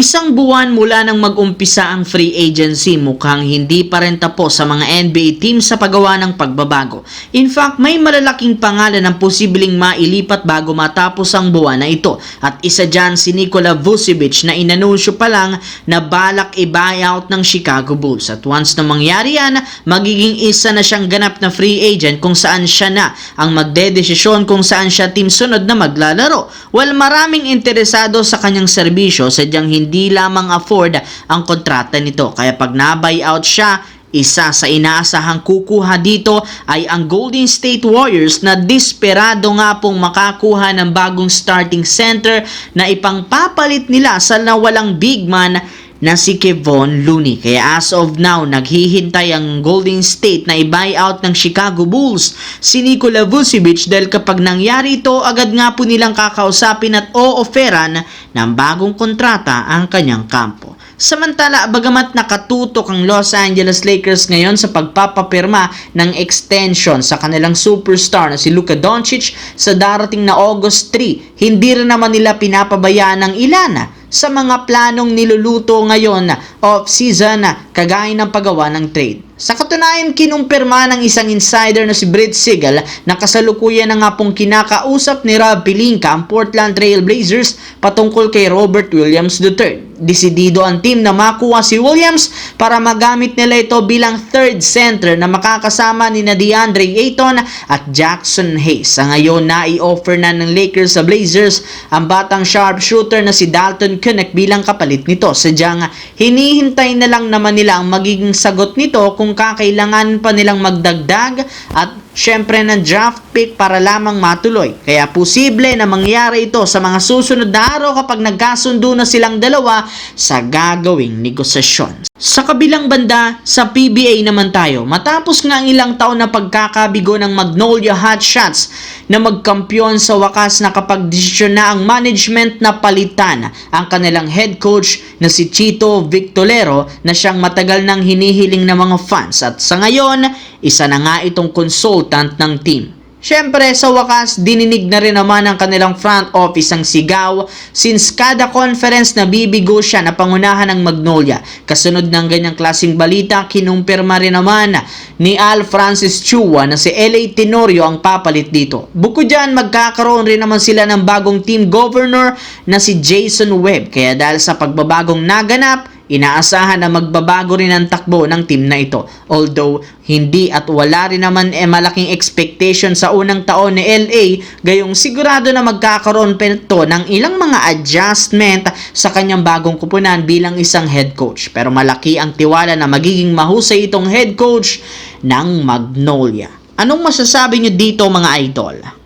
Isang buwan mula nang mag-umpisa ang free agency, mukhang hindi pa rin tapos sa mga NBA team sa paggawa ng pagbabago. In fact, may malalaking pangalan ang posibleng mailipat bago matapos ang buwan na ito. At isa dyan si Nikola Vucevic na inanunsyo pa lang na balak i-buyout ng Chicago Bulls. At once na mangyari yan, magiging isa na siyang ganap na free agent kung saan siya na ang magdedesisyon kung saan siya team sunod na maglalaro. Well, maraming interesado sa kanyang serbisyo, sadyang hindi lamang afford ang kontrata nito. Kaya pag na-buyout siya, isa sa inaasahang kukuha dito ay ang Golden State Warriors na desperado nga pong makakuha ng bagong starting center na ipangpapalit nila sa nawalang big man na si Kevon Looney. Kaya as of now, naghihintay ang Golden State na i-buyout ng Chicago Bulls si Nikola Vucevic dahil kapag nangyari ito, agad nga po nilang kakausapin at o-offeran ng bagong kontrata ang kanyang kampo. Samantala, bagamat nakatutok ang Los Angeles Lakers ngayon sa pagpapapirma ng extension sa kanilang superstar na si Luka Doncic sa darating na August 3, hindi rin naman nila pinapabayaan ng ilan sa mga planong niluluto ngayon off-season kagaya ng paggawa ng trade. Sa katunayan, kinumpirma ng isang insider na si Brett Siegel na kasalukuyan na nga pong kinakausap ni Rob Pelinka ang Portland Trail Blazers patungkol kay Robert Williams III. Desidido ang team na makuha si Williams para magamit nila ito bilang third center na makakasama ni DeAndre Ayton at Jackson Hayes. Sa ngayon, na-i-offer na ng Lakers sa Blazers ang batang sharpshooter na si Dalton Knecht bilang kapalit nito. Sadyang hinihintay na lang naman nila ang magiging sagot nito kung kakailangan pa nilang magdagdag at syempre ng draft pick para lamang matuloy. Kaya posible na mangyari ito sa mga susunod na araw kapag nagkasundo na silang dalawa sa gagawing negosasyon. Sa kabilang banda, sa PBA naman tayo. Matapos nga ang ilang taon na pagkakabigo ng Magnolia Hotshots na magkampiyon sa wakas, nakapagdesisyon na ang management na palitan ang kanilang head coach na si Chito Victorero na siyang matagal nang hinihiling ng mga fans. At sa ngayon, isa na nga itong consultant ng team. Siyempre, sa wakas, dininig na rin naman ng kanilang front office ang sigaw since kada conference na bibigo siya na pangunahan ng Magnolia. Kasunod ng ganyang klaseng balita, kinumpirma rin naman ni Al Francis Chua na si LA Tenorio ang papalit dito. Bukod dyan, magkakaroon rin naman sila ng bagong team governor na si Jason Webb. Kaya dahil sa pagbabagong naganap, inaasahan na magbabago rin ang takbo ng team na ito. Although, hindi at wala rin naman malaking expectation sa unang taon ni LA, gayong sigurado na magkakaroon pa ito ng ilang mga adjustment sa kanyang bagong kupunan bilang isang head coach. Pero malaki ang tiwala na magiging mahusay itong head coach ng Magnolia. Anong masasabi nyo dito mga idol?